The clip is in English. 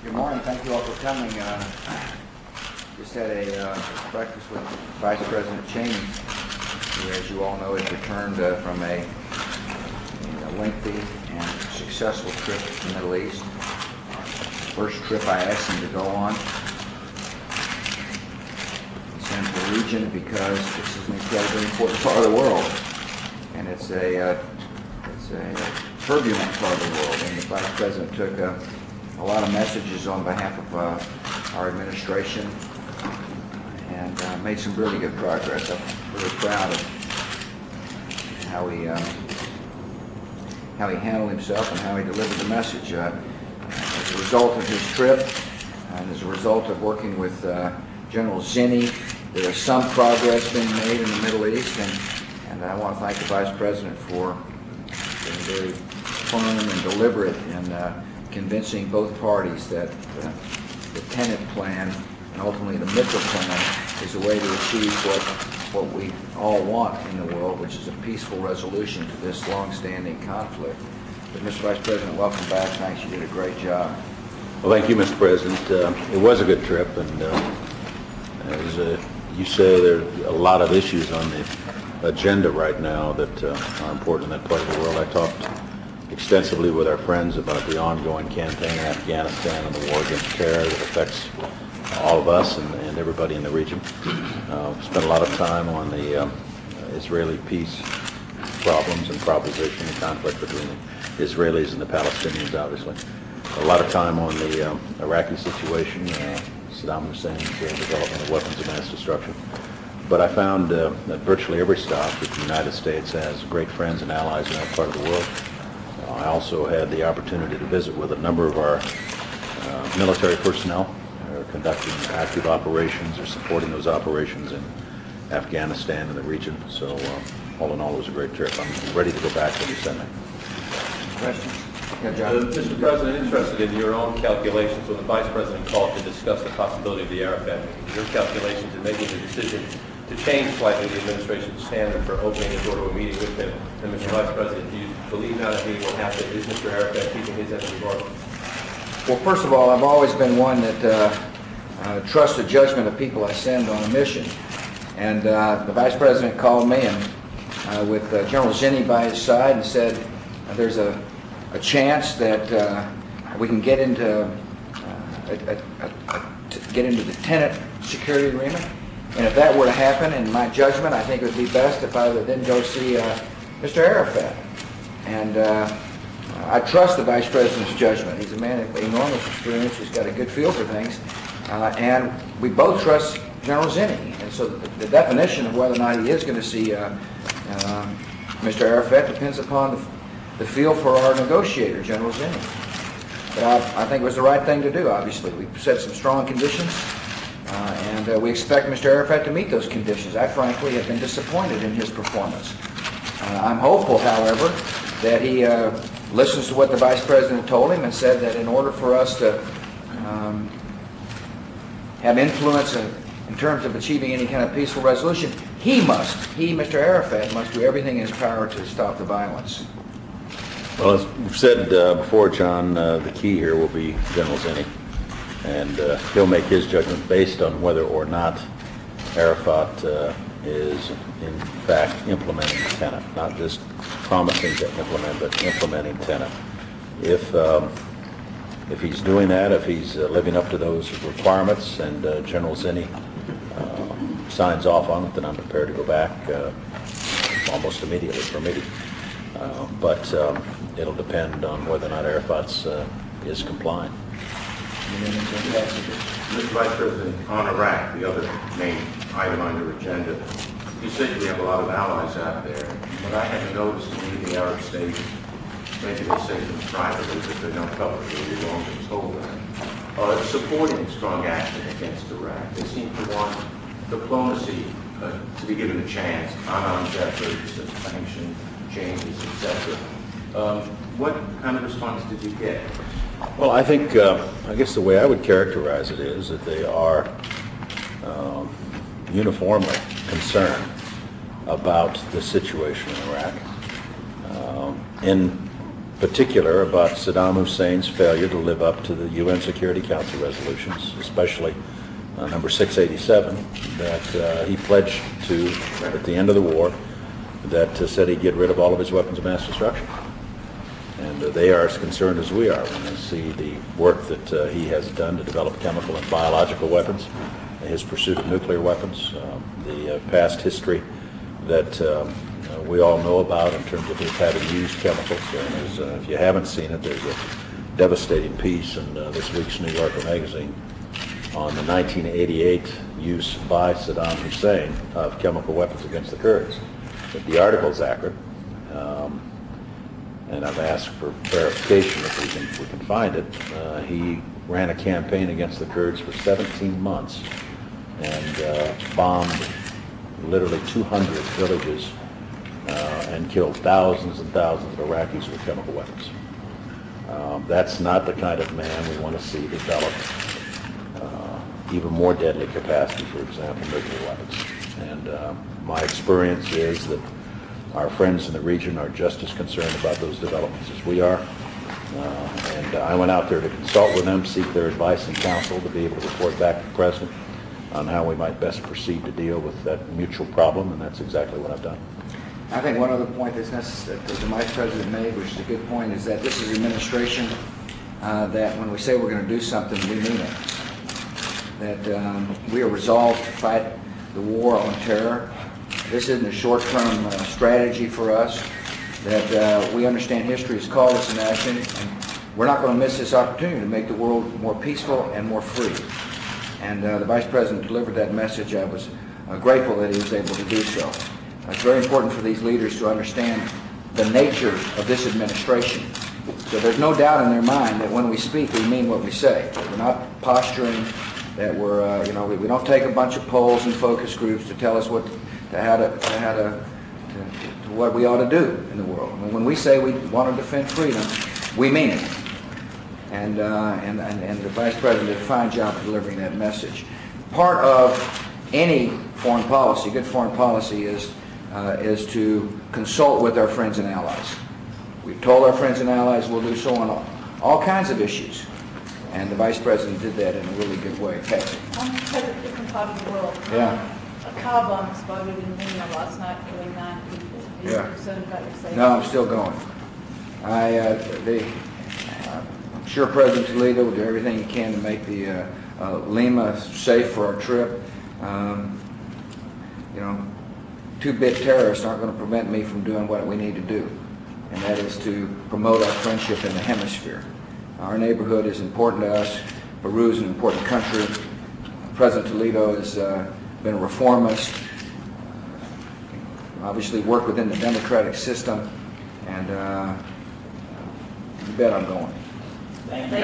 Good morning. Thank you all for coming. Just had a breakfast with Vice President Cheney, who, as you all know, has returned from a lengthy and successful trip to the Middle East. First trip I asked him to go on. He sent to the region because this is an incredibly important part of the world, and it's a turbulent part of the world. And the Vice President took a lot of messages on behalf of our administration and made some really good progress. I'm really proud of how he handled himself and how he delivered the message. As a result of his trip and as a result of working with General Zinni, there is some progress being made in the Middle East, and I want to thank the Vice President for being very firm and deliberate in convincing both parties that the Tenet plan and ultimately the Mitchell plan is the way to achieve what we all want in the world, which is a peaceful resolution to this long-standing conflict. But Mr. Vice President, welcome back. Thanks. You did a great job. Well, thank you, Mr. President. It was a good trip, and as you say, there are a lot of issues on the agenda right now that are important in that part of the world. I talked extensively with our friends about the ongoing campaign in Afghanistan and the war against terror that affects all of us and everybody in the region. Spent a lot of time on the Israeli peace problems and proposition, the conflict between the Israelis and the Palestinians, obviously. A lot of time on the Iraqi situation, Saddam Hussein's development of weapons of mass destruction. But I found at virtually every stop that the United States has great friends and allies in that part of the world. I also had the opportunity to visit with a number of our military personnel who are conducting active operations or supporting those operations in Afghanistan and the region. So all in all, it was a great trip. I'm ready to go back when you send me. Questions? Yeah, John. Mr. President, interested in your own calculations when the Vice President called to discuss the possibility of the Arafat meeting. Your calculations in making the decision to change slightly the administration's standard for opening the door to a meeting with him. And Mr. Vice President, do you believe now that meeting will happen? Is Mr. Arafat keeping his end of the bargain? Well, first of all, I've always been one that trusts the judgment of people I send on a mission. And the Vice President called me and with General Zinni by his side and said there's a chance that we can get into the Tenet security agreement. And if that were to happen, in my judgment, I think it would be best if I would then go see Mr. Arafat. And I trust the Vice President's judgment. He's a man of enormous experience. He's got a good feel for things. And we both trust General Zinni. And so the definition of whether or not he is going to see Mr. Arafat depends upon the feel for our negotiator, General Zinni. But I think it was the right thing to do, obviously. We set some strong conditions. And we expect Mr. Arafat to meet those conditions. I frankly have been disappointed in his performance. I'm hopeful, however, that he listens to what the Vice President told him and said that in order for us to have influence in terms of achieving any kind of peaceful resolution, he, Mr. Arafat, must do everything in his power to stop the violence. Well, as we've said before, John, the key here will be General Zinni. And he'll make his judgment based on whether or not Arafat is in fact implementing Tenet, not just promising to implement, but implementing Tenet. If he's doing that, if he's living up to those requirements, and General Zinni signs off on it, then I'm prepared to go back almost immediately for a meeting. But it'll depend on whether or not Arafat's is complying. Mr. Vice President, on Iraq, the other main item on your agenda, you said we have a lot of allies out there, but I haven't noticed any of the Arab states, maybe they say them privately, but they're not publicly, you're going to told them, supporting strong action against Iraq. They seem to want diplomacy to be given a chance on arms efforts, sanctions, changes, etc. What kind of response did you get? Well, I think, I guess the way I would characterize it is that they are uniformly concerned about the situation in Iraq. In particular about Saddam Hussein's failure to live up to the UN Security Council resolutions, especially number 687, that he pledged to at the end of the war, that said he'd get rid of all of his weapons of mass destruction. And they are as concerned as we are when they see the work that he has done to develop chemical and biological weapons, his pursuit of nuclear weapons, the past history that we all know about in terms of his having used chemicals. And if you haven't seen it, there's a devastating piece in this week's New Yorker magazine on the 1988 use by Saddam Hussein of chemical weapons against the Kurds. But the article is accurate, and I've asked for verification if we can find it. He ran a campaign against the Kurds for 17 months and bombed literally 200 villages and killed thousands and thousands of Iraqis with chemical weapons. That's not the kind of man we want to see develop even more deadly capacity, for example, nuclear weapons. And my experience is that our friends in the region are just as concerned about those developments as we are. And I went out there to consult with them, seek their advice and counsel to be able to report back to the President on how we might best proceed to deal with that mutual problem, and that's exactly what I've done. I think one other point that the Vice President made, which is a good point, is that this is an administration that when we say we're going to do something, we mean it. That we are resolved to fight the war on terror. This isn't a short-term strategy for us. That we understand history has called us in action, and we're not going to miss this opportunity to make the world more peaceful and more free. And the Vice President delivered that message. I was grateful that he was able to do so. It's very important for these leaders to understand the nature of this administration. So there's no doubt in their mind that when we speak, we mean what we say. We're not posturing, that we're, we don't take a bunch of polls and focus groups to tell us what we ought to do in the world. I mean, when we say we want to defend freedom, we mean it. And the Vice President did a fine job of delivering that message. Part of any foreign policy, good foreign policy, is to consult with our friends and allies. We've told our friends and allies we'll do so on all kinds of issues. And the Vice President did that in a really good way. Patsy. I'm because of different part of the world. Yeah. A car bomb exploded in Lima last night, killing 9 people. Are you Yeah. concerned about your safety? No, I'm still going. I'm sure President Toledo will do everything he can to make the Lima safe for our trip. Two-bit terrorists aren't going to prevent me from doing what we need to do, and that is to promote our friendship in the hemisphere. Our neighborhood is important to us. Peru is an important country. President Toledo has been a reformist, obviously worked within the democratic system, and you bet I'm going. Thank you.